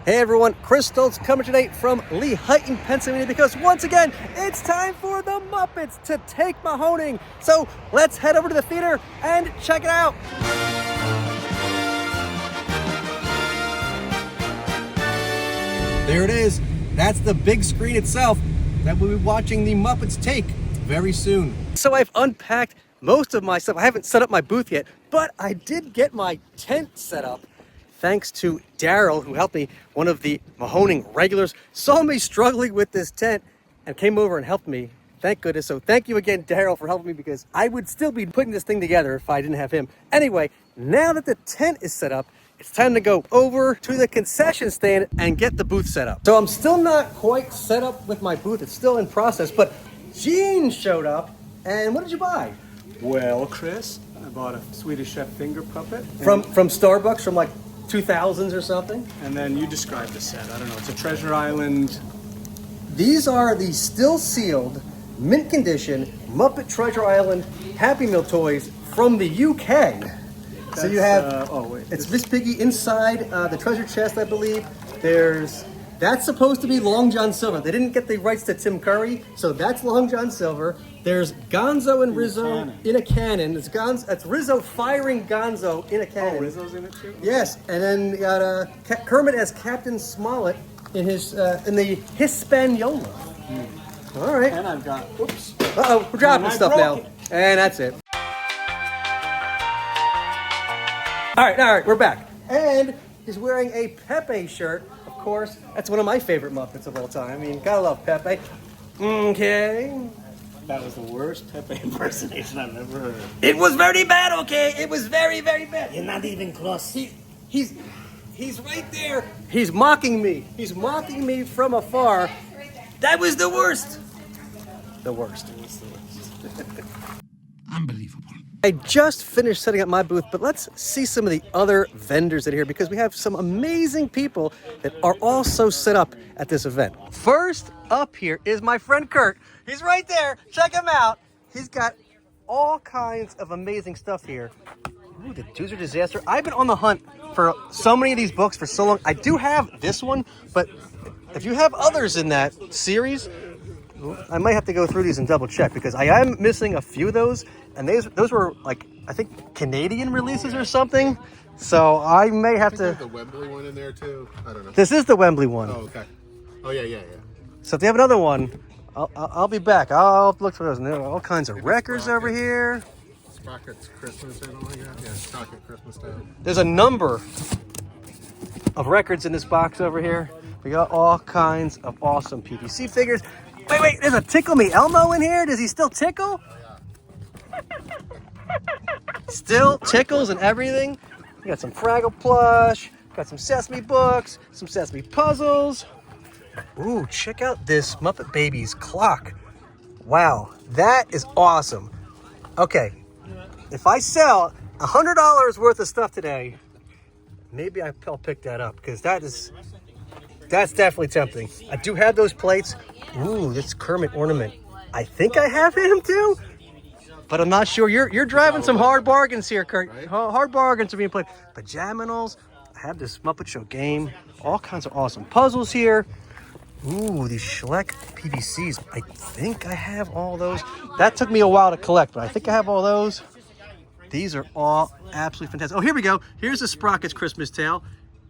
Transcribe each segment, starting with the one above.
Hey everyone, Chris Stoltz coming today from Lehighton, Pennsylvania, because once again, it's time for the Muppets to take Mahoning. So let's head over to the theater and check it out. There it is. That's the big screen itself that we'll be watching the Muppets take very soon. So I've unpacked most of my stuff. I haven't set up my booth yet, but I did get my tent set up. Thanks to Daryl, who helped me, one of the Mahoning regulars, saw me struggling with this tent and came over and helped me. Thank goodness. So thank you again, Daryl, for helping me, because I would still be putting this thing together if I didn't have him. Anyway, now that the tent is set up, it's time to go over to the concession stand and get the booth set up. So I'm still not quite set up with my booth. It's still in process, but Gene showed up. And what did you buy? Well, Chris, I bought a Swedish Chef finger puppet. From Starbucks, from like 2000s or something? And then you described the set. I don't know. It's a Treasure Island. These are the still sealed, mint condition Muppet Treasure Island Happy Meal toys from the UK. So you have, it's Miss Piggy inside the treasure chest, I believe. That's supposed to be Long John Silver. They didn't get the rights to Tim Curry, so that's Long John Silver. There's Gonzo and Rizzo in a cannon. It's Rizzo firing Gonzo in a cannon. Oh, Rizzo's in it too? Yes, and then you got Kermit as Captain Smollett in his in the Hispaniola. All right. And I've got, oops. Uh-oh, we're dropping stuff now. And that's it. All right, we're back. And he's wearing a Pepe shirt, of course. That's one of my favorite Muppets of all time. I mean, gotta love Pepe. Okay. That was the worst Pepe impersonation I've ever heard. It was very bad, okay? It was very, very bad. You're not even close. He's right there. He's mocking me. He's mocking me from afar. That was the worst. The worst. Unbelievable. I just finished setting up my booth, but let's see some of the other vendors that are here, because we have some amazing people that are also set up at this event. First up here is my friend Kurt. He's right there. Check him out. He's got all kinds of amazing stuff here. Ooh, the Doozer Disaster. I've been on the hunt for so many of these books for so long. I do have this one, but if you have others in that series, I might have to go through these and double check, because I am missing a few of those, and those were like, I think, Canadian releases or something. So I may have to. The Wembley one in there too. I don't know. This is the Wembley one. Oh, okay. Oh yeah. So if they have another one, I'll be back. I'll look for those. And there are all kinds of records over here. Sprocket's Christmas and all that. Yeah, Sprocket Christmas time. There's a number of records in this box over here. We got all kinds of awesome PVC figures. Wait, there's a Tickle Me Elmo in here? Does he still tickle? Still tickles and everything. We got some Fraggle plush, got some Sesame books, some Sesame puzzles. Ooh, check out this Muppet Babies clock. Wow, that is awesome. Okay, if I sell $100 worth of stuff today, maybe I'll pick that up, because that's definitely tempting. I do have those plates. Ooh, this Kermit ornament. I think I have him too, but I'm not sure. You're driving some hard bargains here, Kurt. Right? Hard bargains are being played. Pajaminals. I have this Muppet Show game. All kinds of awesome puzzles here. Ooh, these Schleck PVCs. I think I have all those. That took me a while to collect, but I think I have all those. These are all absolutely fantastic. Oh, here we go. Here's the Sprockets Christmas Tale.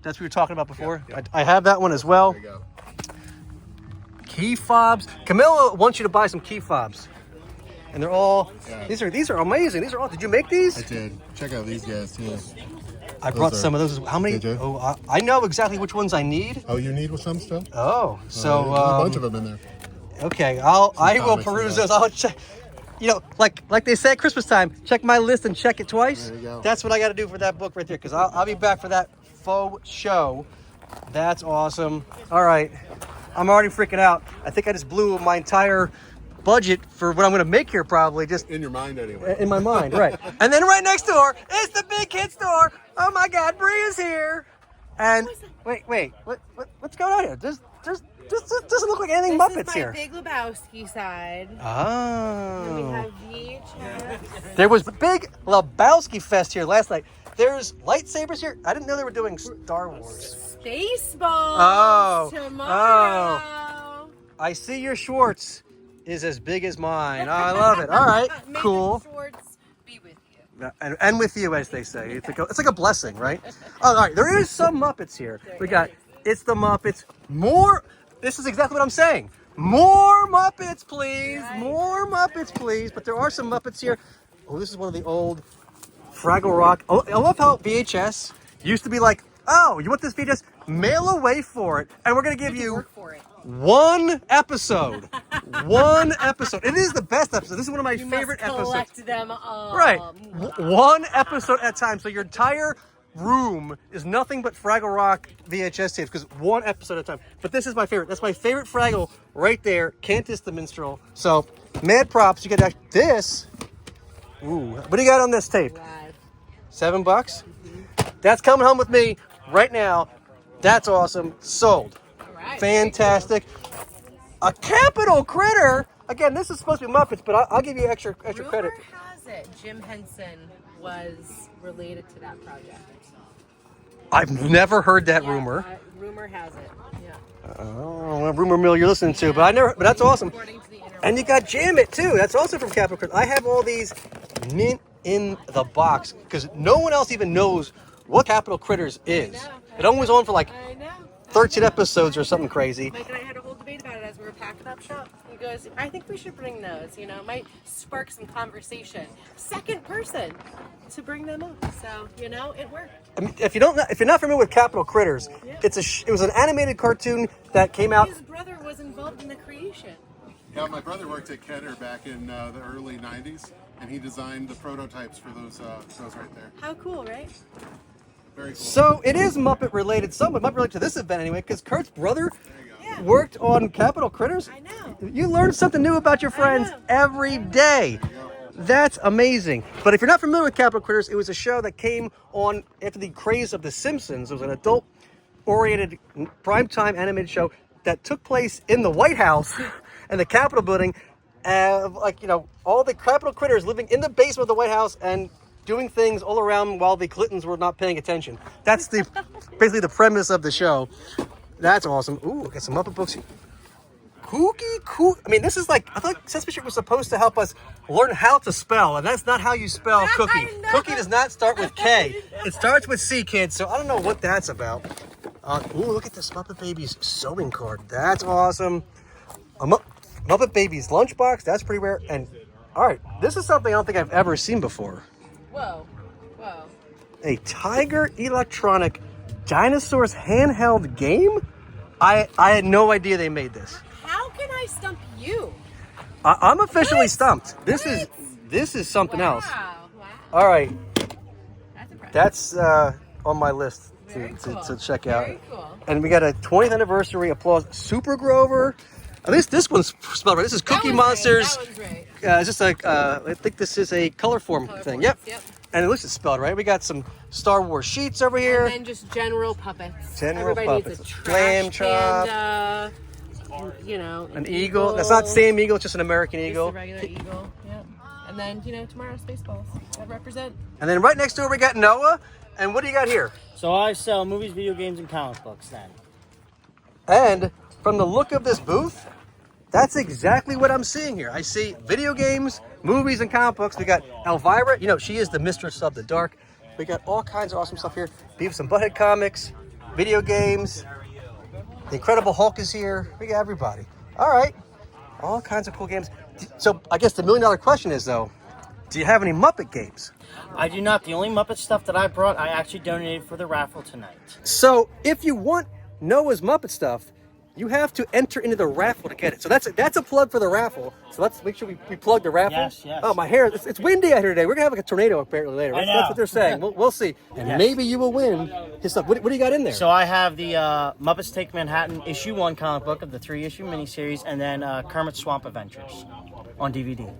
That's what we were talking about before. Yeah. I have that one as well. There you go. Key fobs. Camilla wants you to buy some key fobs. And they're all, these are amazing. These are all, did you make these? I did. Check out these guys too. I brought some of those. How many? Did you? Oh, I know exactly which ones I need. Oh, you need some stuff? Oh, so. There's a bunch of them in there. Okay, I will peruse those. I'll check. You know, like they say at Christmas time, check my list and check it twice. There you go. That's what I got to do for that book right there, because I'll be back for that faux show. That's awesome. All right, I'm already freaking out. I think I just blew my entire budget for what I'm going to make here, probably just in your mind anyway. In my mind, right. And then right next door is the big kid store. Oh my God, Bree is here. And wait, what's going on here? This doesn't look like anything Muppets here. This is my Big Lebowski side. Oh. And we have VHS. There was the big Lebowski fest here last night. There's lightsabers here. I didn't know they were doing Star Wars. Baseball tomorrow. Oh. I see your Schwartz is as big as mine. Oh, I love it. All right, May cool. the Schwartz be with you. And with you, as they say. It's like a blessing, right? Oh, all right, there is some Muppets here. We got It's the Muppets. More. This is exactly what I'm saying. More Muppets, please. More Muppets, please. But there are some Muppets here. Oh, this is one of the old Fraggle Rock. Oh, I love how VHS used to be like, oh, you want this VHS? Mail away for it. And we're going to give you Work for it. one episode. One episode. It is the best episode. This is one of my favorite must episodes. collect them all. Right. One episode at a time. So your entire room is nothing but Fraggle Rock VHS tapes because one episode at a time. But this is my favorite. That's my favorite Fraggle right there. Cantus the Minstrel. So mad props. You get this. Ooh. What do you got on this tape? $7? That's coming home with me right now. That's awesome. Sold. All right. Fantastic. A capital critter. Again, this is supposed to be Muppets, but I'll give you extra credit. Rumor has it Jim Henson was related to that project. I've never heard that rumor. Rumor has it. Yeah. Oh, rumor mill you're listening to, but I never. But that's awesome. According to the internet. And you got Jam It too. That's also from Capital Critter. I have all these mint in the box because no one else even knows what Capital Critters is. It only was on for like I know. 13 episodes or something crazy. Mike and I had a whole debate about it as we were packing up shop. He goes, I think we should bring those. You know, it might spark some conversation. Second person to bring them up. So, you know, it worked. I mean, if you're not familiar with Capital Critters, it was an animated cartoon that came out. His brother was involved in the creation. Yeah, my brother worked at Kenner back in the early 90s, and he designed the prototypes for those right there. How cool, right? Very cool. So it is Muppet related, somewhat Muppet related to this event anyway, because Kurt's brother worked on Capital Critters. I know. You learn something new about your friends every day. That's amazing. But if you're not familiar with Capital Critters, it was a show that came on after the craze of The Simpsons. It was an adult-oriented primetime animated show that took place in the White House and the Capitol building. All the Capital Critters living in the basement of the White House and doing things all around while the Clintons were not paying attention. That's basically the premise of the show. That's awesome. Ooh, got some Muppet books. Cookie. I mean, this is like, I thought Sesame Street was supposed to help us learn how to spell, and that's not how you spell cookie. Cookie does not start with K. It starts with C, kids, so I don't know what that's about. Ooh, look at this Muppet Babies sewing card. That's awesome. A Muppet Babies lunchbox. That's pretty rare. And, all right, this is something I don't think I've ever seen before. Whoa. A Tiger Electronic Dinosaurs handheld game? I had no idea they made this. How can I stump you? I'm officially stumped. This is something else. Wow. All right, That's impressive. that's on my list to check out. Very cool. And we got a 20th anniversary applause. Super Grover. At least this one's spelled right. This is Cookie Monsters. That one's right. It's just like I think this is a color form thing. Yep. And at least it's spelled right. We got some Star Wars sheets over here. And then just general puppets. General Everybody puppets. needs a Lamb trash chop. panda, An eagle. That's not the same eagle. It's just an American eagle. Just a regular eagle. Yep. And then, tomorrow Spaceballs. That represent. And then right next door we got Noah. And what do you got here? So I sell movies, video games, and comic books then. And from the look of this booth, that's exactly what I'm seeing here. I see video games, movies, and comic books. We got Elvira. She is the mistress of the dark. We got all kinds of awesome stuff here. Beavis and Butthead comics, video games. The Incredible Hulk is here. We got everybody. All right. All kinds of cool games. So I guess the $1 million question is, though, do you have any Muppet games? I do not. The only Muppet stuff that I brought, I actually donated for the raffle tonight. So if you want Noah's Muppet stuff, you have to enter into the raffle to get it. So that's a plug for the raffle. So let's make sure we plug the raffle. Yes. Oh, my hair. It's windy out here today. We're going to have like a tornado apparently later. I know. That's what they're saying. We'll see. And maybe you will win his stuff. What do you got in there? So I have the Muppets Take Manhattan issue 1 comic book of the 3-issue miniseries, and then Kermit's Swamp Adventures on DVD.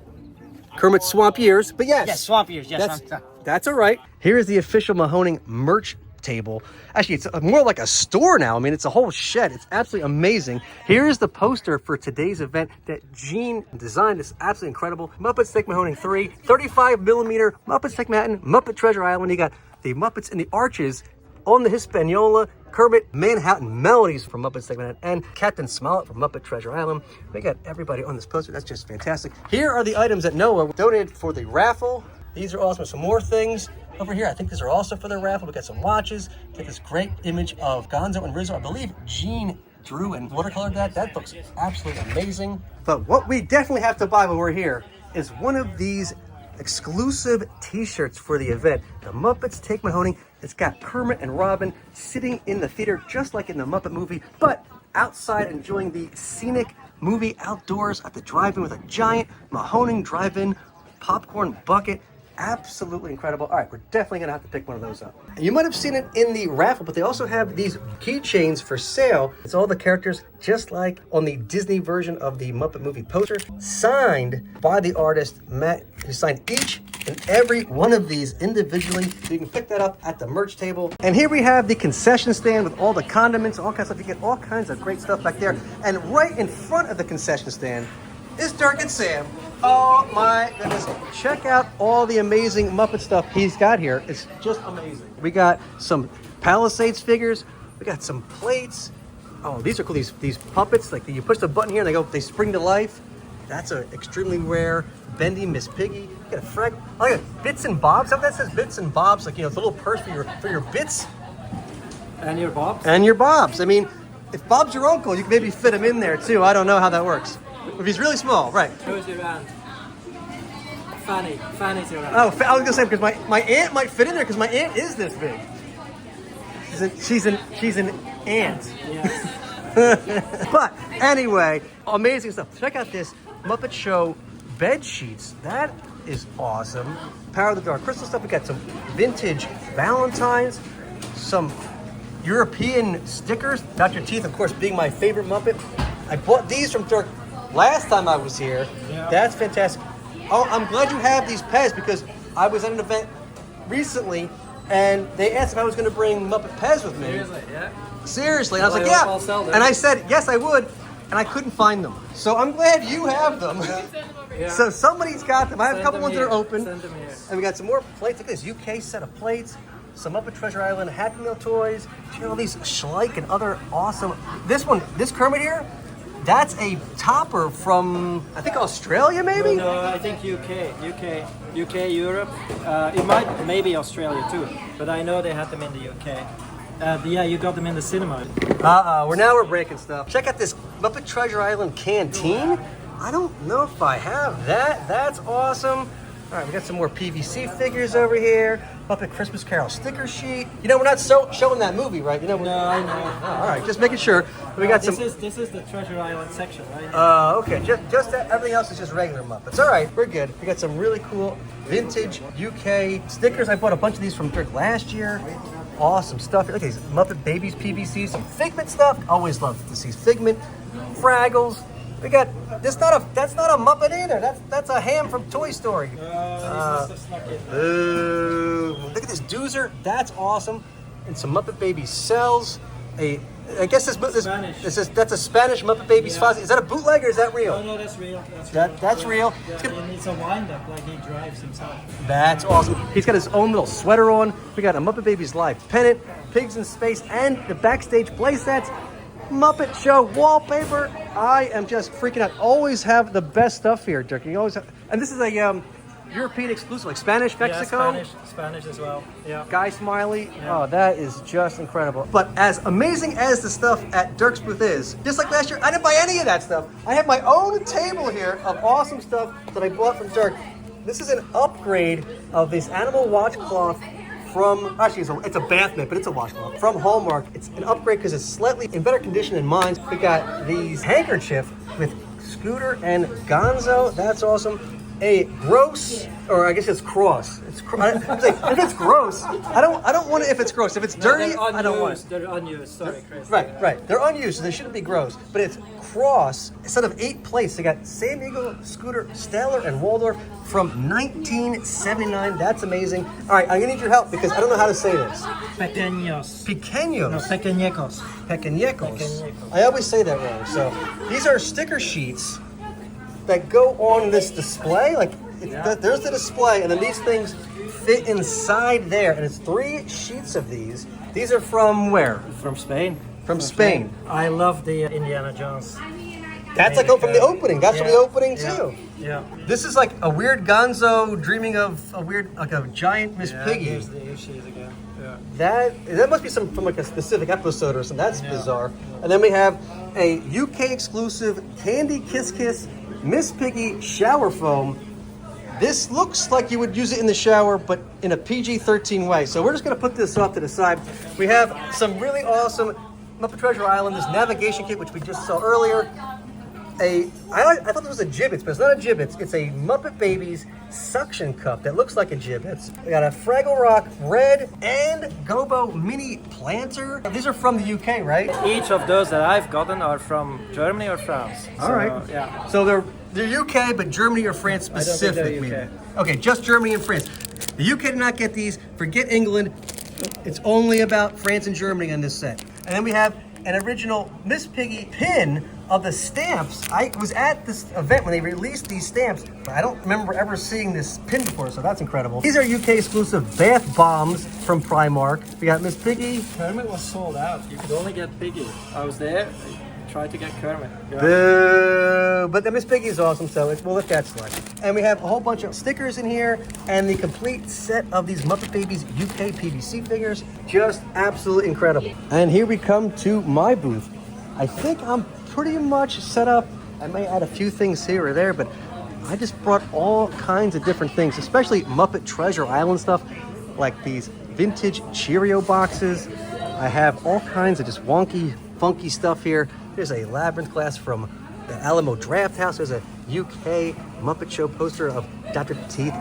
Kermit's Swamp Years. But yes. Yes, Swamp Years. Yes, That's all right. Here is the official Mahoning merch table. Actually, it's more like a store now. I mean, it's a whole shed. It's absolutely amazing. Here is the poster for today's event that Gene designed. It's absolutely incredible. Muppets Take Mahoning 3, 35mm, Muppets Take Manhattan, Muppet Treasure Island. You got the Muppets in the Arches on the Hispaniola, Kermit Manhattan Melodies from Muppets Take Manhattan, and Captain Smollett from Muppet Treasure Island. We got everybody on this poster. That's just fantastic. Here are the items that Noah donated for the raffle. These are awesome. Some more things over here. I think these are also for the raffle. We got some watches. Get this great image of Gonzo and Rizzo. I believe Gene drew and watercolored that. That looks absolutely amazing. But what we definitely have to buy when we're here is one of these exclusive t-shirts for the event. The Muppets Take Mahoning. It's got Kermit and Robin sitting in the theater just like in the Muppet movie, but outside enjoying the scenic movie outdoors at the drive-in with a giant Mahoning Drive-In popcorn bucket. Absolutely incredible. All right, we're definitely gonna have to pick one of those up. You might have seen it in the raffle, but they also have these keychains for sale. It's all the characters just like on the Disney version of the Muppet movie poster, signed by the artist Matt, who signed each and every one of these individually. So you can pick that up at the merch table. And here we have the concession stand with all the condiments, all kinds of stuff. You get all kinds of great stuff back there. And right in front of the concession stand is Dirk and Sam. Oh my goodness. Check out all the amazing Muppet stuff he's got here. It's just amazing. We got some Palisades figures. We got some plates. Oh, these are cool. These puppets, like you push the button here and they spring to life. That's an extremely rare Bendy Miss Piggy. You got a frag. Oh, I got Bits and Bobs. How that says Bits and Bobs? Like, it's a little purse for your bits. And your bobs? And your Bobs. I mean, if Bob's your uncle, you can maybe fit him in there too. I don't know how that works. If he's really small, right. Who's your aunt? Fanny's your aunt. Oh, I was gonna say, because my aunt might fit in there because my aunt is this big. She's an aunt. Yes. But anyway, amazing stuff. Check out this Muppet Show bed sheets. That is awesome. Power of the Dark Crystal stuff. We got some vintage Valentines, some European stickers. Dr. Teeth, of course, being my favorite Muppet. I bought these from Dirk last time I was here. Yeah. That's fantastic. Oh, I'm glad you have these Pez because I was at an event recently and they asked if I was going to bring Muppet Pez with me. Seriously, yeah? Seriously. And I was like, I'll sell yeah. them. And I said, yes, I would. And I couldn't find them. So I'm glad you have them. Yeah. So somebody's got them. I have a Send couple them ones that here. are open. Send them here. And we got some more plates. Look at this UK set of plates. Some Muppet Treasure Island Happy Meal toys. Check out all these Schleich and other awesome. This Kermit here, that's a topper from, I think, Australia, maybe? No, I think UK, Europe. It might, maybe Australia too, but I know they had them in the UK. Yeah, you got them in the cinema. We're breaking stuff. Check out this Muppet Treasure Island canteen. I don't know if I have that. That's awesome. All right, we got some more PVC figures over here. Muppet Christmas Carol sticker sheet. We're not showing that movie, right? No, I know. Oh, all right, just making sure. We got This is the Treasure Island section, right? Okay, just that. Everything else is just regular Muppets. All right, we're good. We got some really cool vintage UK stickers. I bought a bunch of these from Dirk last year. Awesome stuff. Look at these Muppet Babies PVC, some Figment stuff. Always love to see Figment, Fraggles. We got that's not a Muppet either. That's a ham from Toy Story. Ooh, look at this Doozer. That's awesome. And some Muppet Babies cells. I guess that's a Spanish Muppet Babies Fozzie. Is that a bootleg or is that real? No, that's real. That's real. And it's a wind-up, like he drives himself. That's awesome. He's got his own little sweater on. We got a Muppet Babies live pennant, Pigs in Space, and the backstage play sets. Muppet Show wallpaper. I am just freaking out. Always have the best stuff here, Dirk. You always have, and this is a European exclusive, like Spanish, Mexico. Yeah, Spanish as well. Yeah. Guy Smiley. Yeah. Oh, that is just incredible. But as amazing as the stuff at Dirk's booth is, just like last year, I didn't buy any of that stuff. I have my own table here of awesome stuff that I bought from Dirk. This is an upgrade of this animal washcloth from, actually it's a bath mitt, but it's a washcloth from Hallmark. It's an upgrade because it's slightly in better condition than mine. We got these handkerchief with Scooter and Gonzo. That's awesome. A gross, or I guess it's cross. If it's gross, I don't want it if it's gross. If it's dirty, I don't want it. They're unused. Sorry, Chris. Right. They're unused, so they shouldn't be gross. But it's cross. Instead of 8 plates, they got Sam Eagle, Scooter, Stellar, and Waldorf from 1979. That's amazing. All right, I'm gonna need your help because I don't know how to say this. Pequeños. Pequeños. No, pequeñecos. Pequeñecos. I always say that wrong. So these are sticker sheets that go on this display. Like there's the display, and then these things fit inside there, and it's 3 sheets of these. These are from where? From Spain. From Spain. I love the Indiana Jones. That's like from the opening. That's from the opening too. Yeah. This is like a weird Gonzo dreaming of a weird, like a giant Miss Piggy. Here's the issues again. Yeah. That must be some from like a specific episode or something. That's bizarre. And then we have a UK exclusive Candy Kiss Kiss Miss Piggy shower foam. This looks like you would use it in the shower, but in a PG-13 way. So we're just going to put this off to the side. We have some really awesome Muppet Treasure Island, this navigation kit, which we just saw earlier. I thought this was a Gibbets, but it's not a Gibbets. It's a Muppet Babies suction cup that looks like a Gibbets. We got a Fraggle Rock Red and Gobo Mini Planter. These are from the UK, right? Each of those that I've gotten are from Germany or France. All right. Yeah. So they're UK, but Germany or France specific. I don't think they're maybe. Okay, just Germany and France. The UK did not get these. Forget England. It's only about France and Germany on this set. And then we have an original Miss Piggy pin of the stamps. I was at this event when they released these stamps, but I don't remember ever seeing this pin before, so that's incredible. These are UK exclusive bath bombs from Primark. We got Miss Piggy. Kermit was sold out. You could only get Piggy. I was there. I tried to get Kermit. Yeah. Boo! But the Miss Piggy is awesome, so we'll let that slide. And we have a whole bunch of stickers in here and the complete set of these Muppet Babies UK PVC figures. Just absolutely incredible. And here we come to my booth. I think I'm pretty much set up. I may add a few things here or there, but I just brought all kinds of different things, especially Muppet Treasure Island stuff, like these vintage Cheerio boxes. I have all kinds of just wonky, funky stuff here. There's a Labyrinth glass from the Alamo Draft House. There's a UK Muppet Show poster of Dr. Teeth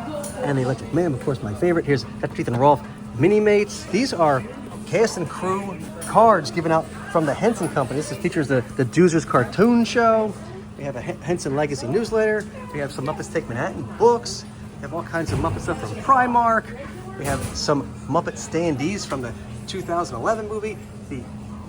and the Electric Man, of course, my favorite. Here's Dr. Teeth and Rolf Mini-Mates. These are cast and crew cards given out from the Henson Company. This features the Doozers cartoon show. We have a Henson Legacy newsletter. We have some Muppets Take Manhattan books. We have all kinds of Muppet stuff from Primark. We have some Muppet standees from the 2011 movie, the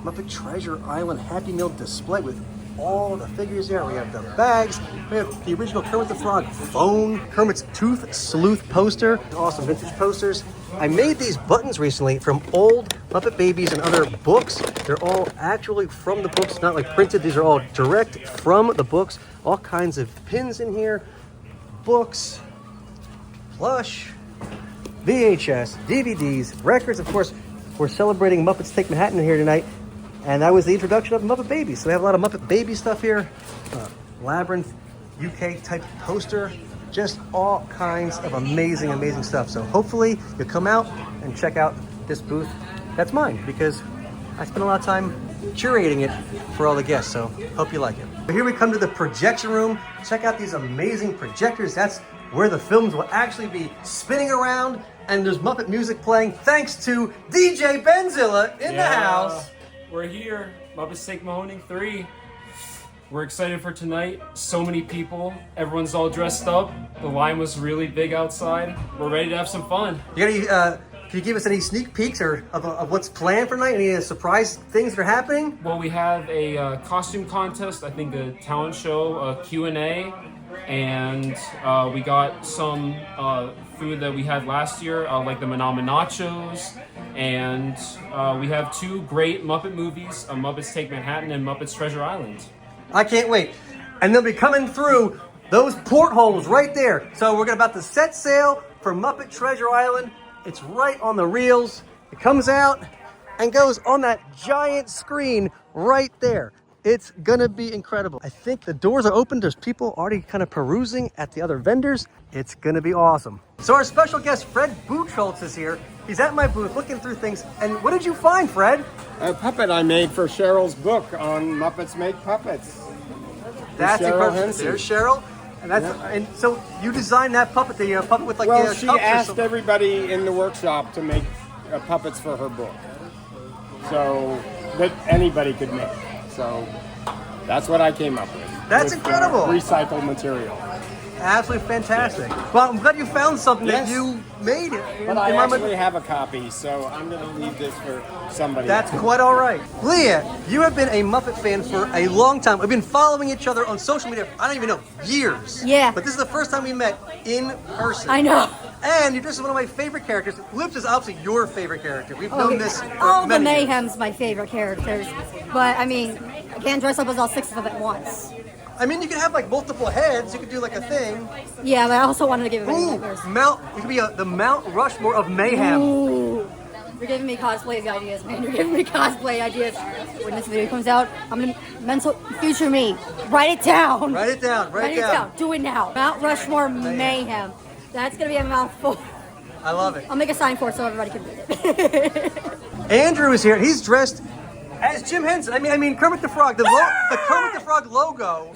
Muppet Treasure Island Happy Meal display with all the figures there. We have the bags. We have the original Kermit the Frog phone, Kermit's Tooth Sleuth poster, awesome vintage posters. I made these buttons recently from old Muppet Babies and other books. They're all actually from the books, not like printed. These are all direct from the books. All kinds of pins in here, books, plush, VHS, DVDs, records. Of course, we're celebrating Muppets Take Manhattan here tonight. And that was the introduction of Muppet Babies. So we have a lot of Muppet Baby stuff here. Labyrinth, UK type poster. Just all kinds of amazing, amazing stuff. So hopefully you'll come out and check out this booth. That's mine because I spent a lot of time curating it for all the guests. So hope you like it. But here we come to the projection room. Check out these amazing projectors. That's where the films will actually be spinning around. And there's Muppet music playing thanks to DJ Benzilla in the house. We're here, Muppets Take Mahoning 3. We're excited for tonight. So many people. Everyone's all dressed up. The line was really big outside. We're ready to have some fun. You got any, can you give us any sneak peeks of what's planned for tonight? Any surprise things that are happening? Well, we have a costume contest, I think a talent show, a Q&A, and we got some food that we had last year, like the Manama Nachos, and we have 2 great Muppet movies, Muppets Take Manhattan and Muppets Treasure Island. I can't wait. And they'll be coming through those portholes right there. So we're about to set sail for Muppet Treasure Island. It's right on the reels. It comes out and goes on that giant screen right there. It's gonna be incredible. I think the doors are open. There's people already kind of perusing at the other vendors. It's gonna be awesome. So our special guest, Fred Buchholz, is here. He's at my booth looking through things. And what did you find, Fred? A puppet I made for Cheryl's book on Muppets Make Puppets. That's Cheryl incredible. Henson. There's Cheryl. And and so you designed that puppet, the puppet with like Well, the she cups or asked something. everybody in the workshop to make puppets for her book. So that anybody could make. So that's what I came up with. That's with, incredible. Recycled material. absolutely fantastic. Well, I'm glad you found something that Yes. you made it. But I actually have a copy, so I'm going to leave this for somebody. That's quite all right. Leah, you have been a Muppet fan for a long time. We've been following each other on social media for, I don't even know, years. Yeah. But this is the first time we met in person. I know. And you're just one of my favorite characters. Lips is obviously your favorite character. We've known this for All the many years. Mayhem's my favorite characters. But, I mean, I can't dress up as all 6 of them at once. I mean, you can have like multiple heads. You could do like a thing. Yeah, but I also wanted to give him Ooh, members. you could be the Mount Rushmore of Mayhem. Ooh. You're giving me cosplay ideas, man. You're giving me cosplay ideas. When this video comes out, I'm gonna future me. Write it down. Write it down. Write it down. Do it now. Mount Rushmore Mayhem. That's gonna be a mouthful. I love it. I'll make a sign for it so everybody can read it. Andrew is here. He's dressed as Jim Henson. I mean Kermit the Frog. The Kermit the Frog logo.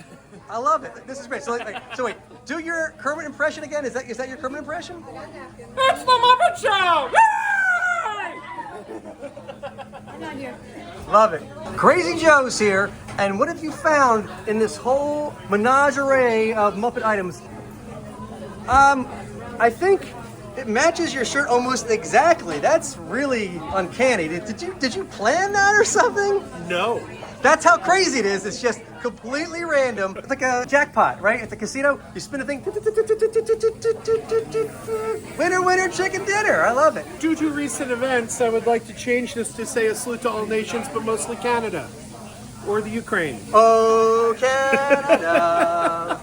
I love it. This is great. So wait, do your Kermit impression again. Is that your Kermit impression? It's the Muppet Show! I'm not here. Love it. Crazy Joe's here. And what have you found in this whole menagerie of Muppet items? I think it matches your shirt almost exactly. That's really uncanny. Did you plan that or something? No. That's how crazy it is. It's just completely random. It's like a jackpot, right? At the casino, you spin a thing. Winner, winner, chicken dinner. I love it. Due to recent events, I would like to change this to say a salute to all nations, but mostly Canada. Or the Ukraine. Oh, Canada.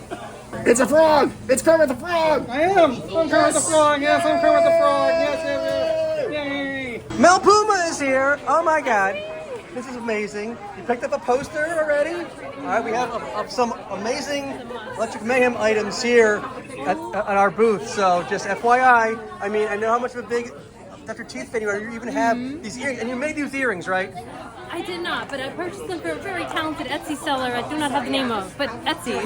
It's a frog! It's Kermit the Frog! I am! I'm Kermit the Frog! Yes, I'm Kermit the Frog! Yes, yay! Mel Puma is here. Oh my God. This is amazing. You picked up a poster already? All right, we have some amazing Electric Mayhem items here at our booth. So just FYI, I mean, I know how much of a big Dr. Teeth fan you are. You even have these earrings, and you made these earrings, right? I did not, but I purchased them from a very talented Etsy seller I do not have the name of, but Etsy.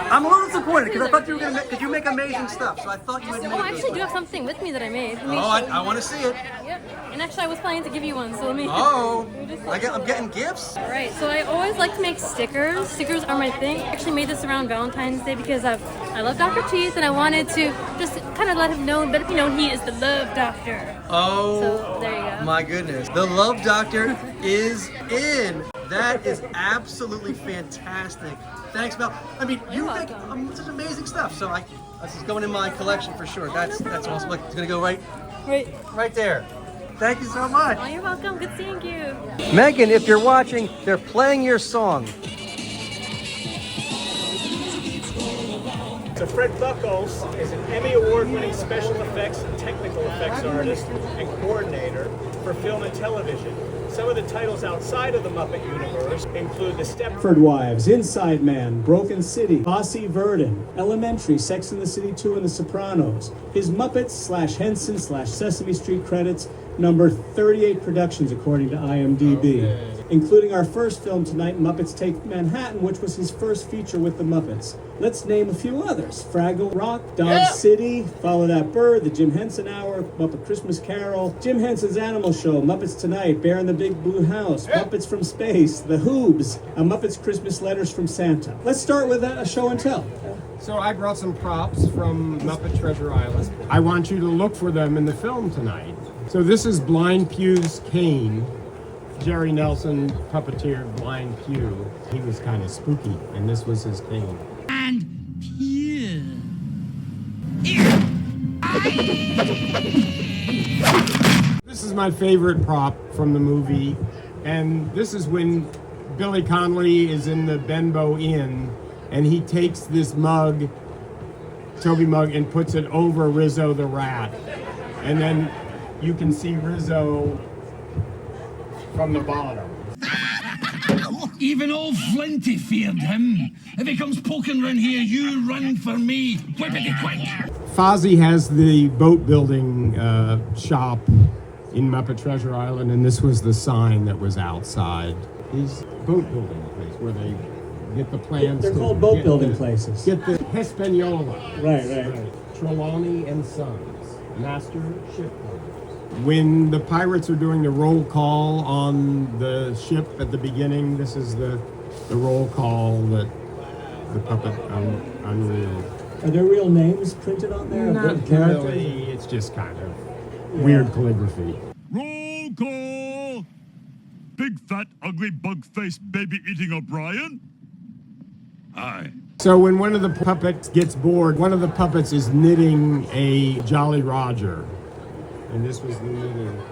I'm a little disappointed because I thought you were going to because you make amazing stuff, so I thought you would make Oh, I actually do have something with me that I made. Let me show I want to see it. you. Yep. And actually, I was planning to give you one, so let me... Oh, I'm getting gifts? Alright, so I always like to make stickers. Stickers are my thing. I actually made this around Valentine's Day because I love Dr. Teeth and I wanted to just kind of let him know, let him know he is the love doctor. Oh, So, there you go. my goodness. The Love Doctor is in. That is absolutely fantastic. Thanks, Mel. I mean, you make such amazing stuff. So this is going in my collection for sure. That's awesome. Look, it's going to go right there. Thank you so much. Oh, you're welcome. Good seeing you. Megan, if you're watching, they're playing your song. So Fred Buchholz is an Emmy Award-winning special effects and technical effects artist and coordinator for film and television. Some of the titles outside of the Muppet universe include The Stepford Wives, Inside Man, Broken City, Fosse Verdon, Elementary, Sex and the City 2, and The Sopranos. His Muppets/Henson/Sesame Street credits number 38 productions according to IMDb, including our first film tonight, Muppets Take Manhattan, which was his first feature with the Muppets. Let's name a few others. Fraggle Rock, Dog City, Follow That Bird, The Jim Henson Hour, Muppet Christmas Carol, Jim Henson's Animal Show, Muppets Tonight, Bear in the Big Blue House, Muppets from Space, The Hoobs, a Muppets Christmas Letters from Santa. Let's start with a show and tell. So I brought some props from Muppet Treasure Island. I want you to look for them in the film tonight. So this is Blind Pew's cane. Jerry Nelson puppeteered Blind Pew. He was kind of spooky, and this was his cane. And Pew. This is my favorite prop from the movie, and this is when Billy Connolly is in the Benbow Inn, and he takes this mug, Toby mug, and puts it over Rizzo the rat. And then you can see Rizzo from the bottom. Even old Flinty feared him. If he comes poking round here, you run for me. Whippity quick. Fozzie has the boat building shop in Muppet Treasure Island, and this was the sign that was outside. These boat building places where they get the plans. They're called boat building places. Get the Hispaniola. Right. Trelawney and Sons, master shipbuilders. When the pirates are doing the roll call on the ship at the beginning, this is the roll call that the puppet Unreal Are there real names printed on there? Not really. It's just kind of weird calligraphy. Roll call! Big fat ugly bug-faced baby-eating O'Brien? Aye. So when one of the puppets gets bored, one of the puppets is knitting a Jolly Roger. And this was the knitting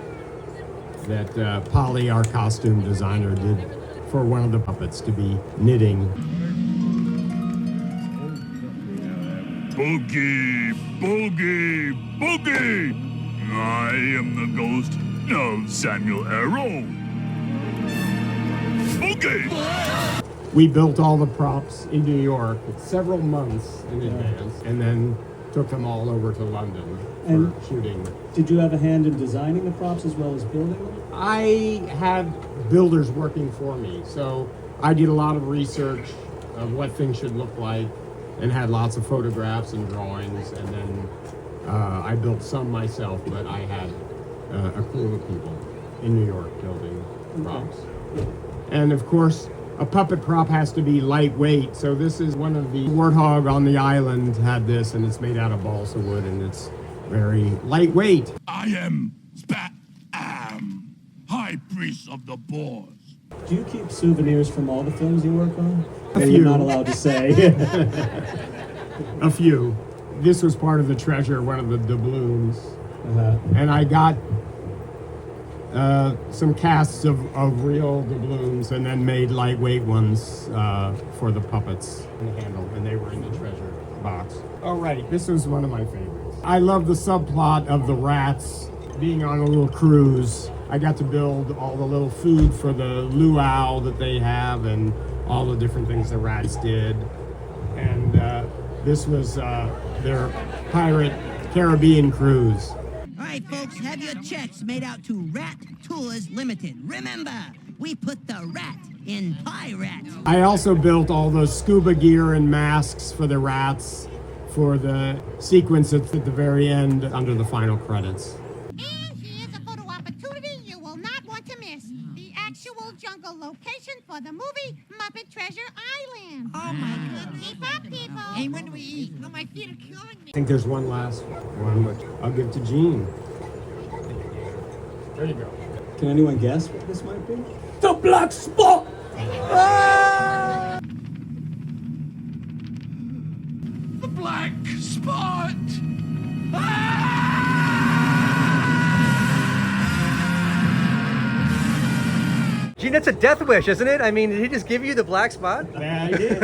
that Polly, our costume designer, did for one of the puppets to be knitting. Boogie, boogie, boogie! I am the ghost of Samuel Arrow. Boogie! We built all the props in New York several months in advance, and then took them all over to London for shooting. Did you have a hand in designing the props as well as building them? I had builders working for me, so I did a lot of research of what things should look like, and had lots of photographs and drawings, and then I built some myself, but I had a crew of people in New York building props. And of course, a puppet prop has to be lightweight, so this is one of the warthog on the island had this, and it's made out of balsa wood, and it's very lightweight. I am High Priest of the Boars. Do you keep souvenirs from all the films you work on? A Or few. you're not allowed to say? A few. This was part of the treasure, one of the doubloons. And I got some casts of real doubloons and then made lightweight ones for the puppets and the handle, and they were in the treasure box. Oh, right, this was one of my favorites. I love the subplot of the rats being on a little cruise. I got to build all the little food for the luau that they have and all the different things the rats did. And this was their pirate Caribbean cruise. All right, folks, have your checks made out to Rat Tours Limited. Remember, we put the rat in pirate. I also built all those scuba gear and masks for the rats for the sequence at the very end under the final credits. Here's a photo opportunity you will not want to miss. The actual jungle location for the movie Muppet Treasure Island. Oh my goodness. Keep up, people. Hey, when do we eat? Oh, my feet are killing me. I think there's one last one, which I'll give to Gene. There you go. Can anyone guess what this might be? The black spot! The black spot! Gene, that's a death wish, isn't it? I mean, did he just give you the black spot? Yeah, I did.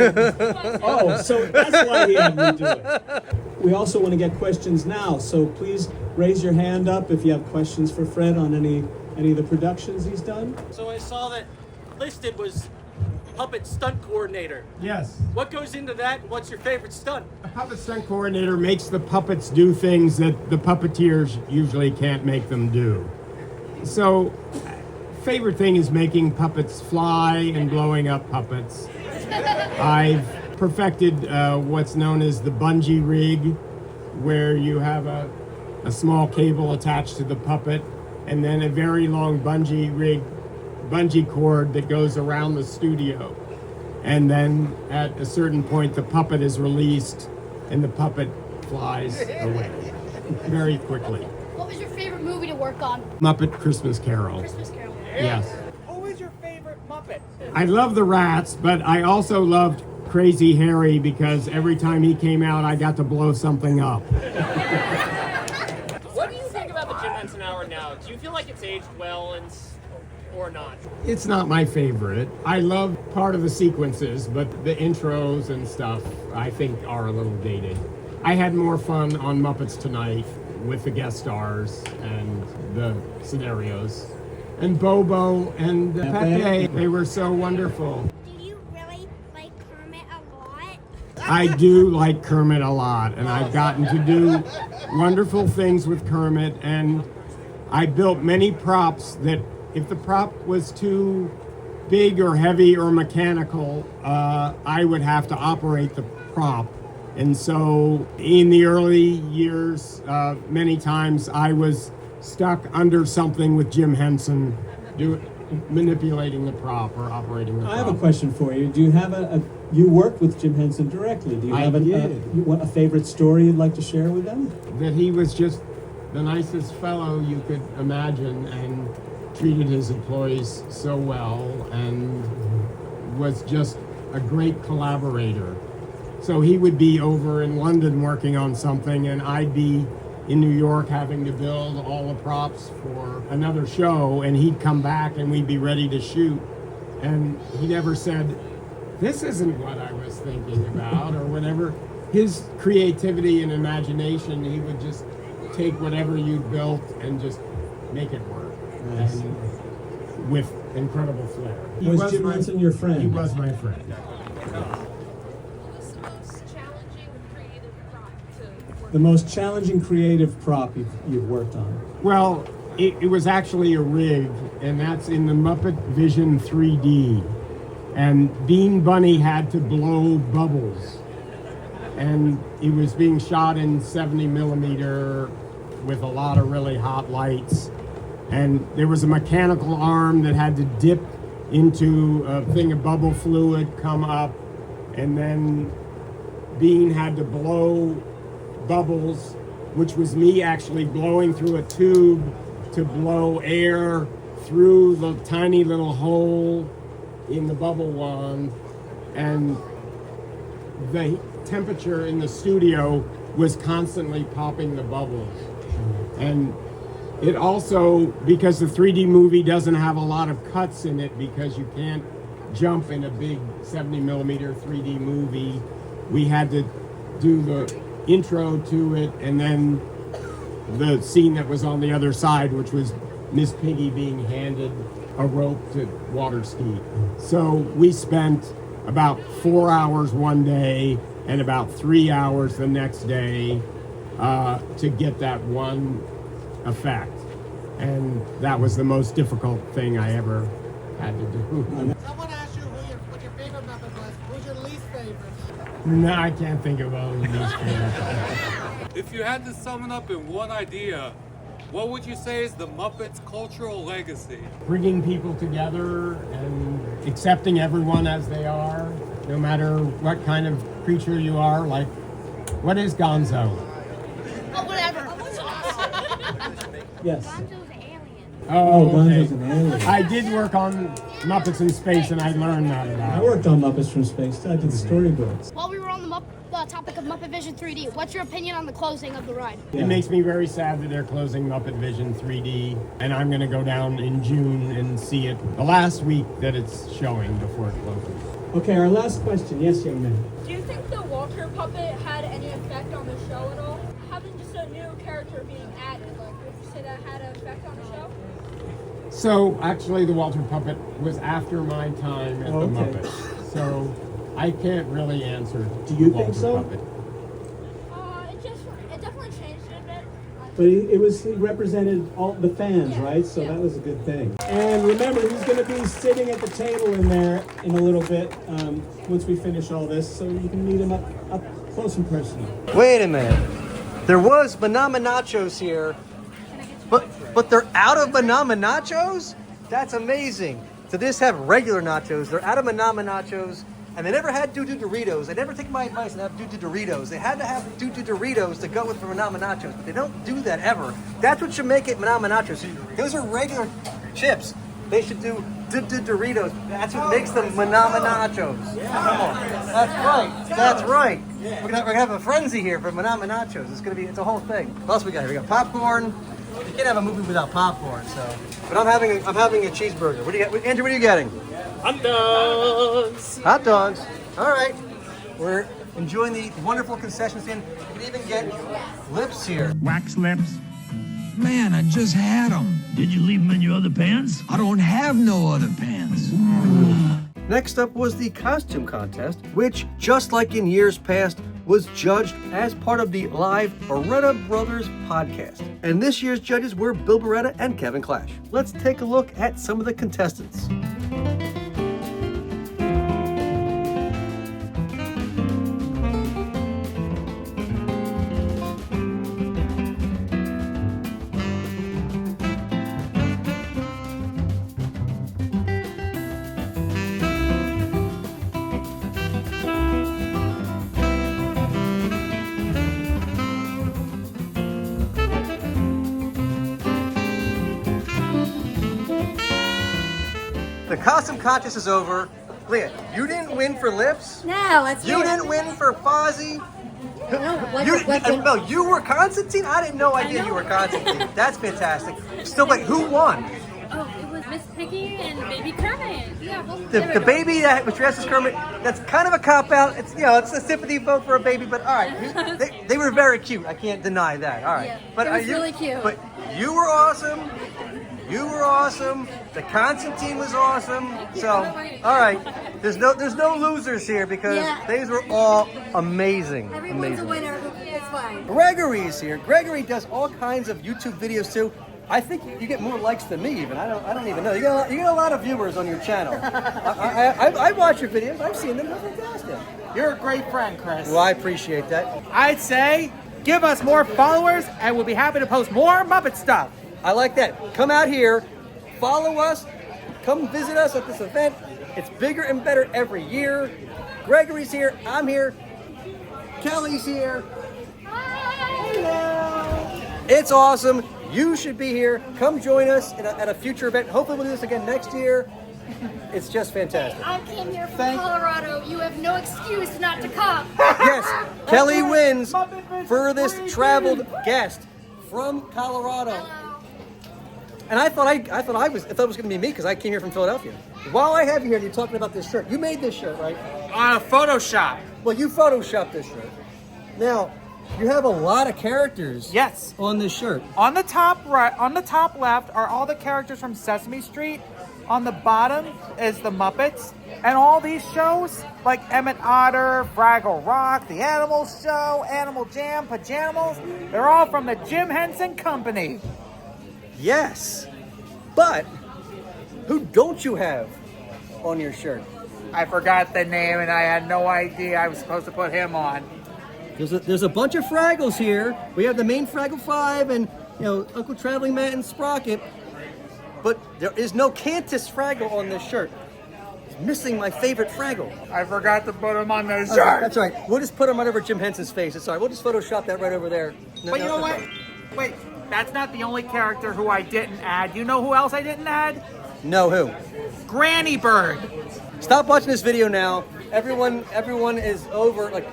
Oh, so that's why he had me do it. We also want to get questions now, so please raise your hand up if you have questions for Fred on any of the productions he's done. So I saw that listed was Muppet Stunt Coordinator. Yes. What goes into that, and what's your favorite stunt? A puppet stunt coordinator makes the puppets do things that the puppeteers usually can't make them do. So, favorite thing is making puppets fly and blowing up puppets. I've perfected what's known as the bungee rig, where you have a small cable attached to the puppet and then a very long bungee cord that goes around the studio. And then at a certain point, the puppet is released and the puppet flies away very quickly. What was your favorite movie to work on? Muppet Christmas Carol. Christmas Carol. Yes. Who is your favorite Muppet? I love the rats, but I also loved Crazy Harry because every time he came out, I got to blow something up. What do you think about the Jim Henson Hour now? Do you feel like it's aged well or not? It's not my favorite. I love part of the sequences, but the intros and stuff I think are a little dated. I had more fun on Muppets Tonight with the guest stars and the scenarios. And Bobo and Pepe, they were so wonderful. Do you really like Kermit a lot? I do like Kermit a lot, and I've gotten to do wonderful things with Kermit, and I built many props that if the prop was too big or heavy or mechanical, I would have to operate the prop. And so in the early years, many times I was stuck under something with Jim Henson manipulating the prop or operating the prop. I have a question for you. Do you have you worked with Jim Henson directly. Do you have a favorite story you'd like to share with them? That he was just the nicest fellow you could imagine and treated his employees so well and was just a great collaborator. So he would be over in London working on something and I'd be in New York having to build all the props for another show, and he'd come back and we'd be ready to shoot. And he never said, this isn't what I was thinking about, or whatever. His creativity and imagination, he would just take whatever you'd built and just make it work. Nice. And with incredible flair. Was Jim Henson your friend? He was my friend. The most challenging creative prop you've worked on? Well, it was actually a rig, and that's in the Muppet Vision 3D. And Bean Bunny had to blow bubbles. And it was being shot in 70 millimeter with a lot of really hot lights. And there was a mechanical arm that had to dip into a thing of bubble fluid, come up, and then Bean had to blow bubbles, which was me actually blowing through a tube to blow air through the tiny little hole in the bubble wand, and the temperature in the studio was constantly popping the bubbles. And it also, because the 3D movie doesn't have a lot of cuts in it because you can't jump in a big 70 millimeter 3D movie, we had to do the intro to it and then the scene that was on the other side, which was Miss Piggy being handed a rope to water ski. So we spent about 4 hours one day and about 3 hours the next day to get that one effect. And that was the most difficult thing I ever had to do. Someone asked you what your favorite Muppet was. Who's your least favorite? No, I can't think of all of these things. If you had to sum it up in one idea, what would you say is the Muppets' cultural legacy? Bringing people together and accepting everyone as they are, no matter what kind of creature you are. Like, what is Gonzo? Oh, whatever. Yes. Oh, Gonzo's an alien. I did work on Muppets in Space, and I learned that about I worked on Muppets from Space. I did storybooks. While we were on the topic of Muppet Vision 3D, what's your opinion on the closing of the ride? It makes me very sad that they're closing Muppet Vision 3D, and I'm going to go down in June and see it the last week that it's showing before it closes. Okay, our last question. Yes, young man. Do you think the Walter puppet had any effect on the show at all? Having just a new character being added, would you say that had an effect on the show? So, actually, the Walter puppet was after my time at the Muppets, so I can't really answer. Do you Walter think so? Puppet. It definitely changed it a bit. But he represented all the fans, right? So that was a good thing. And remember, he's going to be sitting at the table in there in a little bit once we finish all this, so you can meet him up close and personal. Wait a minute. There was Banana Nachos here, but they're out of Banana Nachos? That's amazing. So they just have regular nachos. They're out of Banana Nachos. And they never had Doo-Doo Doritos. They never take my advice and have Doo-Doo Doritos. They had to have Doo-Doo Doritos to go with the Manama Nachos, but they don't do that ever. That's what should make it Manama Nachos. Those are regular chips. They should do Doo-Doo Doritos. That's what makes them Manama Nachos. Come on. That's right. That's right. We're gonna have a frenzy here for Manama Nachos. It's a whole thing. What else we got here? We got popcorn. You can't have a movie without popcorn, so. But I'm having a cheeseburger. What do you got? Andrew, what are you getting? Hot dogs. Hot dogs. All right. We're enjoying the wonderful concession stand. You can even get lips here. Wax lips? Man, I just had them. Did you leave them in your other pants? I don't have no other pants. Next up was the costume contest, which, just like in years past, was judged as part of the live Barretta Brothers podcast. And this year's judges were Bill Barretta and Kevin Clash. Let's take a look at some of the contestants. costume contest is over. Leah, you didn't win for Lips. No, that's You didn't win for Fozzie. No, you were Constantine? I didn't no idea you were Constantine. That's fantastic. Still, but who won? Oh, it was Miss Piggy and Baby Kermit. Yeah, The baby that was dressed as Kermit, that's kind of a cop-out. It's, it's a sympathy vote for a baby, but all right. They were very cute. I can't deny that. All right. Yeah, but it was really cute. But you were awesome. You were awesome. The Constantine was awesome. So, all right. There's no losers here because these were all amazing. Everyone's a winner. It's fine. Gregory's here. Gregory does all kinds of YouTube videos too. I think you get more likes than me even. I don't even know. You get a lot of viewers on your channel. I watch your videos. I've seen them. They're fantastic. You're a great friend, Chris. Well, I appreciate that. I'd say give us more followers and we'll be happy to post more Muppet stuff. I like that. Come out here, follow us, come visit us at this event. It's bigger and better every year. Gregory's here. I'm here. Kelly's here. Hello. It's awesome. You should be here. Come join us at a future event. Hopefully we'll do this again next year. It's just fantastic. I came here from Colorado. You have no excuse not to come. Yes, Kelly wins furthest traveled guest from Colorado. And I thought it was going to be me because I came here from Philadelphia. While I have you here, you're talking about this shirt. You made this shirt, right? On a Photoshop. Well, you photoshopped this shirt. Now, you have a lot of characters. Yes. On this shirt. On the top right, on the top left are all the characters from Sesame Street. On the bottom is the Muppets. And all these shows, like Emmett Otter, Fraggle Rock, The Animal Show, Animal Jam, Pajanimals, they're all from the Jim Henson Company. Yes, but who don't you have on your shirt? I forgot the name and I had no idea I was supposed to put him on. There's a bunch of Fraggles here. We have the main Fraggle 5 and Uncle Traveling Matt and Sprocket, but there is no Cantus Fraggle on this shirt. It's missing my favorite Fraggle. I forgot to put him on the shirt. That's right. We'll just put him right over Jim Henson's face. It's all right. We'll just Photoshop that right over there. But you know what? Wait. That's not the only character who I didn't add. You know who else I didn't add? No, who? Granny Bird. Stop watching this video now. Everyone is over. Like,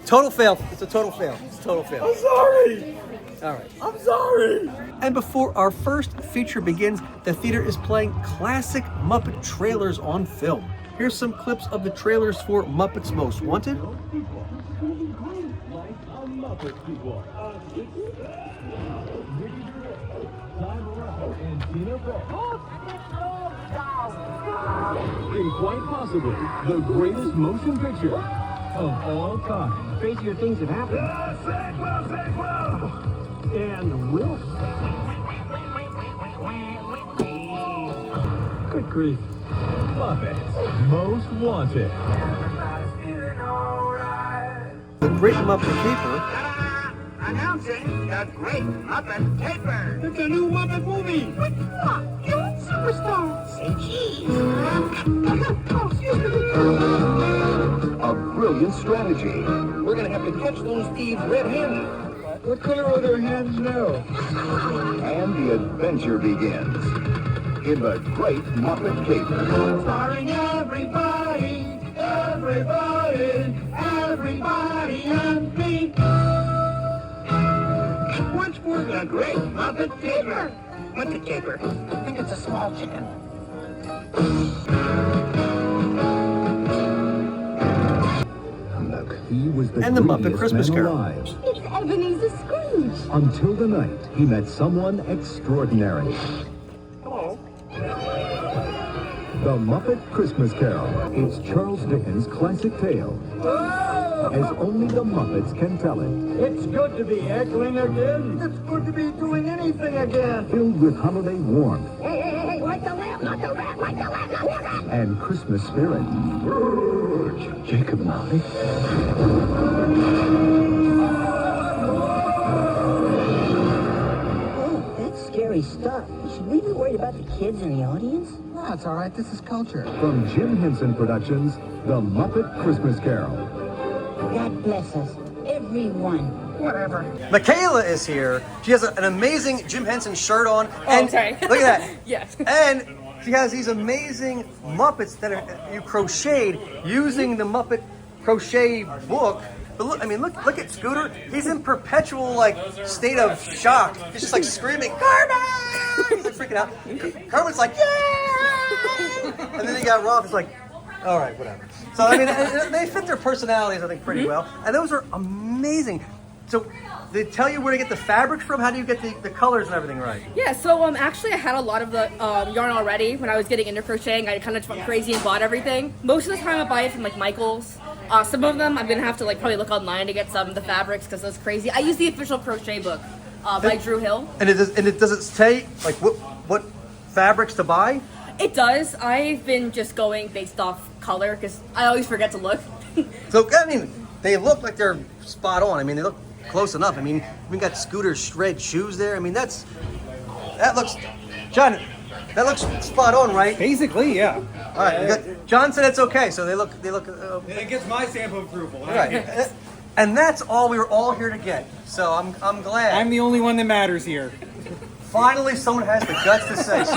total fail. It's a total fail. It's a total fail. I'm sorry. All right. I'm sorry. And before our first feature begins, the theater is playing classic Muppet trailers on film. Here's some clips of the trailers for Muppets Most Wanted. And quite possibly the greatest motion picture of all time. Crazier things have happened. And will. Good grief. Muppets Most Wanted. The Great Muppet Caper. Announcing the Great Muppet Caper. It's a new Muppet movie. With what? New superstars. Say cheese. A brilliant strategy. We're gonna have to catch those thieves red-handed. What color are their hands now? And the adventure begins in the Great Muppet Caper. Starring everybody, and me. What's for the Great Muppet Caper? Muppet Caper. I think it's a small chicken. Look, he was the And the Muppet greatest Christmas man Carol. alive. It's Ebenezer Scrooge. Until the night he met someone extraordinary. Hello. The Muppet Christmas Carol. It's Charles Dickens' classic tale. As only the Muppets can tell it. It's good to be heckling again. It's good to be doing anything again. Filled with holiday warmth Hey, like the lamb, not the rat, like the lamb, not the rat. and Christmas spirit. Jacob Molly. Oh, that's scary stuff. Should we be worried about the kids in the audience? No, it's all right. This is culture. From Jim Henson Productions, The Muppet Christmas Carol. God bless us, everyone. Whatever. Michaela is here. She has an amazing Jim Henson shirt on. And sorry. Look at that. Yes. And She has these amazing Muppets that you crocheted using the Muppet crochet book. But look, I mean, look at Scooter. He's in perpetual like state of shock. He's just like screaming, Kermit! He's like freaking out. Kermit's like, yeah! And then you got Rolf. It's like, all right, whatever. So I mean, they fit their personalities, I think, pretty well. And those are amazing. So they tell you where to get the fabrics from. How do you get the colors and everything right? Yeah, so actually I had a lot of the yarn already when I was getting into crocheting. I kind of went crazy and bought everything. Most of the time I buy it from like Michael's. Some of them I'm gonna have to like probably look online to get some of the fabrics because that's crazy. I use the official crochet book by Drew Hill. And it does it say like what fabrics to buy? It does. I've been just going based off color because I always forget to look. So I mean, they look like they're spot on. I mean, they look close enough. I mean, we got Scooter's shred shoes there. I mean, that looks, John, that looks spot on, right? Basically, yeah. All right, John said it's okay, so they look. It gets my stamp of approval. Right, and that's all we were all here to get. So I'm glad. I'm the only one that matters here. Finally, someone has the guts to say so.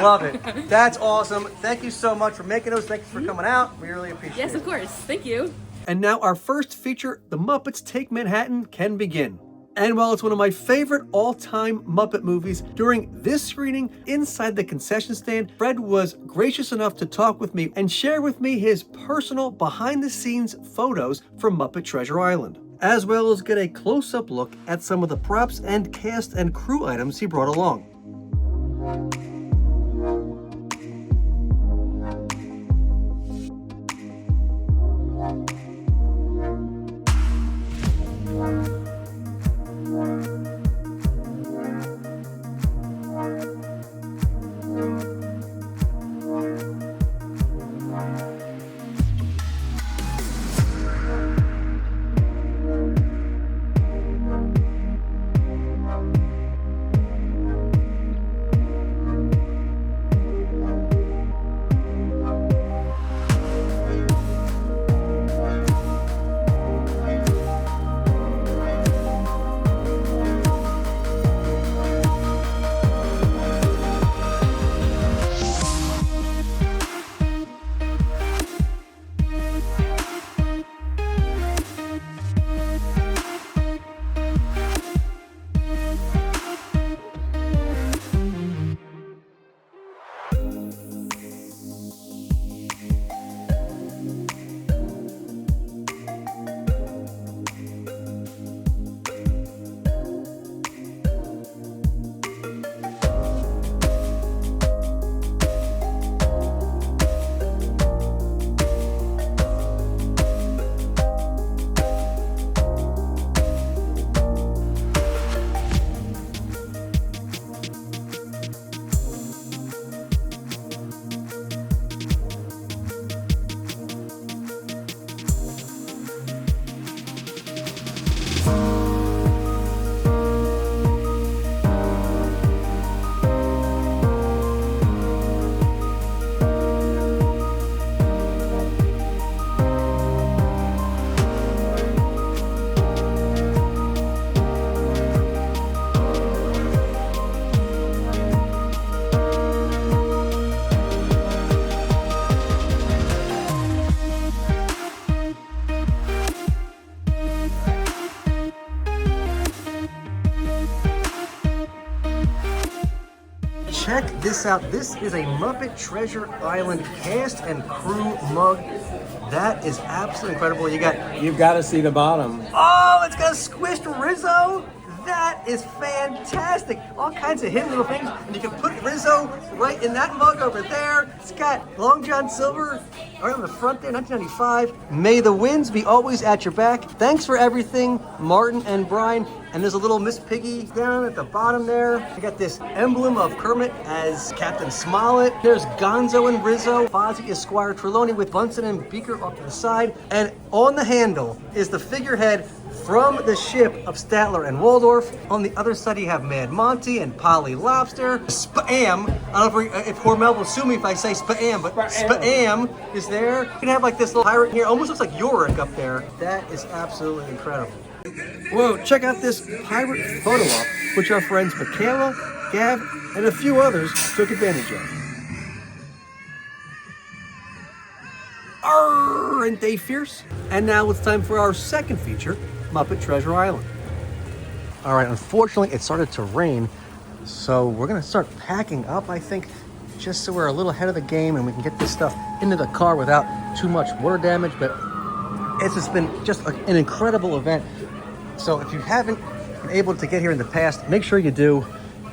Love it. That's awesome. Thank you so much for making those. Thanks for coming out. We really appreciate it. Yes, of course. Thank you. And now our first feature, The Muppets Take Manhattan, can begin. And while it's one of my favorite all-time Muppet movies, during this screening, inside the concession stand, Fred was gracious enough to talk with me and share with me his personal behind-the-scenes photos from Muppet Treasure Island, as well as get a close-up look at some of the props and cast and crew items he brought along. Check this out. This is a Muppet Treasure Island cast and crew mug. That is absolutely incredible. You've got to see the bottom. Oh, it's got a squished Rizzo. That is fantastic. All kinds of hidden little things. And you can put Rizzo right in that mug over there. It's got Long John Silver right on the front there, 1995. May the winds be always at your back. Thanks for everything, Martin and Brian. And there's a little Miss Piggy down at the bottom there. You got this emblem of Kermit as Captain Smollett. There's Gonzo and Rizzo. Fozzie is Squire Trelawney with Bunsen and Beaker off to the side. And on the handle is the figurehead from the ship of Statler and Waldorf. On the other side, you have Mad Monty and Polly Lobster. Spam. I don't know if Hormel will sue me if I say Spam, but Spam is there. You can have like this little pirate here. Almost looks like Yorick up there. That is absolutely incredible. Whoa, check out this pirate photo op, which our friends Michaela, Gav, and a few others took advantage of. ain't they fierce? And now it's time for our second feature, Muppet Treasure Island. All right, unfortunately, it started to rain, so we're gonna start packing up, I think, just so we're a little ahead of the game and we can get this stuff into the car without too much water damage. But it's just been an incredible event. So if you haven't been able to get here in the past, make sure you do.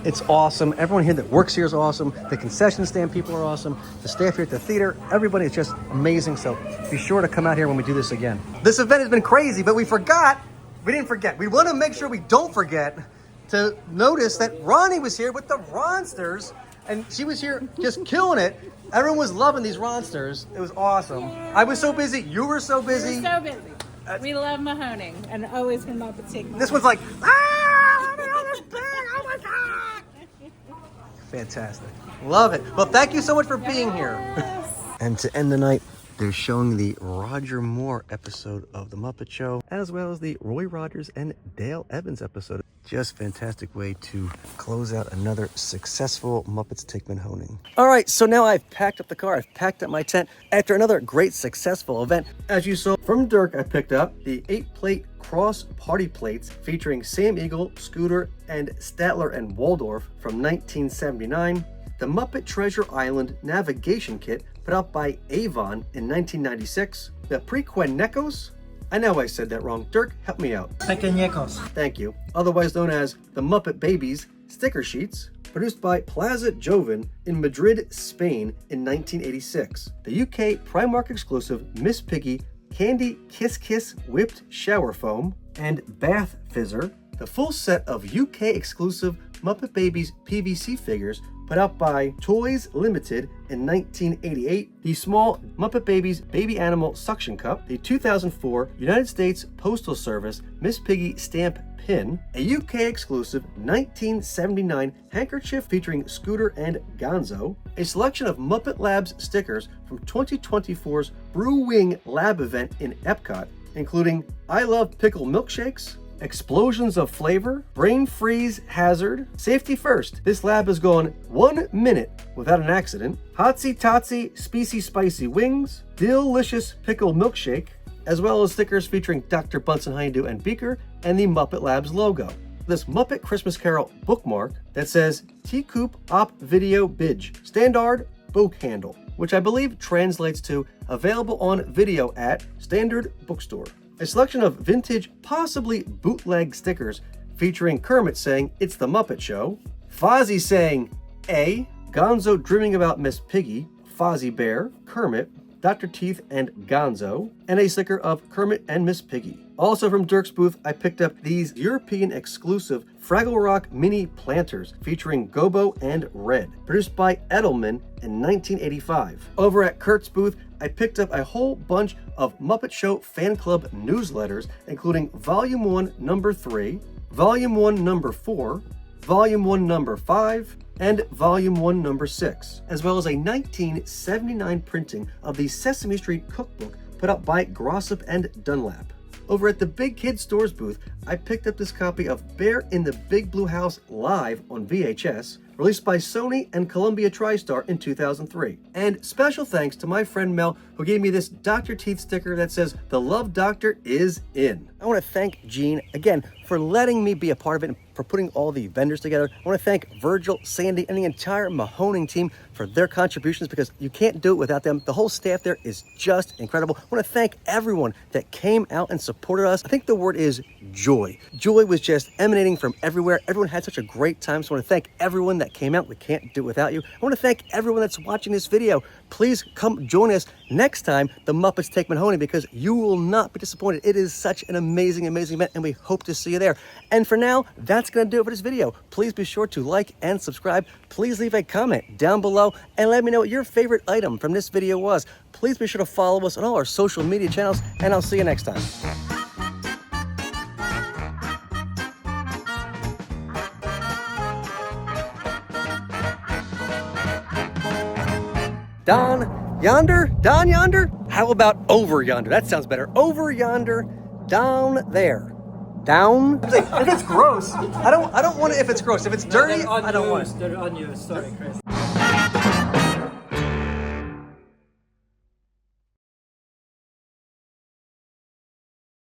It's awesome. Everyone here that works here is awesome. The concession stand people are awesome. The staff here at the theater, everybody is just amazing. So be sure to come out here when we do this again. This event has been crazy, but we didn't forget. We want to make sure we don't forget to notice that Ronnie was here with the Ronsters, and she was here just killing it. Everyone was loving these Ronsters. It was awesome. I was so busy. You were so busy. We were so busy. We love Mahoning, and always from Muppet Take Manhattan. This one's like, let me on this bag. Oh my God. Fantastic. Love it. Well, thank you so much for being here. And to end the night, they're showing the Roger Moore episode of The Muppet Show, as well as the Roy Rogers and Dale Evans episode. Just fantastic way to close out another successful Muppets Take Manhattan. All right, so now I've packed up the car. I've packed up my tent after another great successful event. As you saw from Dirk, I picked up the 8-plate cross party plates featuring Sam Eagle, Scooter, and Statler and Waldorf from 1979. The Muppet Treasure Island navigation kit put out by Avon in 1996. The Prequenecos, I know I said that wrong. Dirk, help me out. Pequeñecos. Thank you. Otherwise known as the Muppet Babies sticker sheets, produced by Plaza Joven in Madrid, Spain in 1986. The UK Primark exclusive Miss Piggy Candy Kiss Kiss Whipped Shower Foam and Bath Fizzer. The full set of UK exclusive Muppet Babies PVC figures put out by Toys Limited in 1988, the small Muppet Babies Baby Animal Suction Cup, the 2004 United States Postal Service Miss Piggy Stamp Pin, a UK exclusive 1979 handkerchief featuring Scooter and Gonzo, a selection of Muppet Labs stickers from 2024's Brewing Lab event in Epcot, including I Love Pickle Milkshakes, Explosions of Flavor, Brain Freeze Hazard, Safety First, this lab has gone 1 minute without an accident, Hotsy Totsy Specy Spicy Wings, Delicious Pickle Milkshake, as well as stickers featuring Dr. Bunsen Honeydew and Beaker and the Muppet Labs logo. This Muppet Christmas Carol bookmark that says T-Coop Op Video Bidge, Standard Book Handle, which I believe translates to available on video at Standard Bookstore. A selection of vintage, possibly bootleg stickers featuring Kermit saying, "It's the Muppet Show," Fozzie saying, "A," Gonzo dreaming about Miss Piggy, Fozzie Bear, Kermit, Dr. Teeth, and Gonzo, and a sticker of Kermit and Miss Piggy. Also from Dirk's booth, I picked up these European exclusive Fraggle Rock mini planters featuring Gobo and Red, produced by Edelman in 1985. Over at Kurt's booth, I picked up a whole bunch of Muppet Show fan club newsletters, including Volume 1, Number 3, Volume 1, Number 4, Volume 1, Number 5, and Volume 1, Number 6, as well as a 1979 printing of the Sesame Street cookbook put out by Grossop and Dunlap. Over at the Big Kid Stores booth, I picked up this copy of Bear in the Big Blue House live on VHS, released by Sony and Columbia TriStar in 2003. And special thanks to my friend Mel, who gave me this Dr. Teeth sticker that says, "The Love Doctor is in." I want to thank Gene, again, for letting me be a part of it and for putting all the vendors together. I want to thank Virgil, Sandy, and the entire Mahoning team for their contributions, because you can't do it without them. The whole staff there is just incredible. I want to thank everyone that came out and supported us. I think the word is joy. Joy was just emanating from everywhere. Everyone had such a great time. So I want to thank everyone that came out. We can't do it without you. I want to thank everyone that's watching this video. Please come join us next time, the Muppets Take Manhattan, because you will not be disappointed. It is such an amazing, amazing event, and we hope to see you there. And for now, that's going to do it for this video. Please be sure to like and subscribe. Please leave a comment down below and let me know what your favorite item from this video was. Please be sure to follow us on all our social media channels, and I'll see you next time. Down yonder? How about over yonder? That sounds better. Over yonder, down there. Down? If it's gross, I don't want it if it's gross. If it's dirty, I don't want it. They're unused. Sorry, Chris.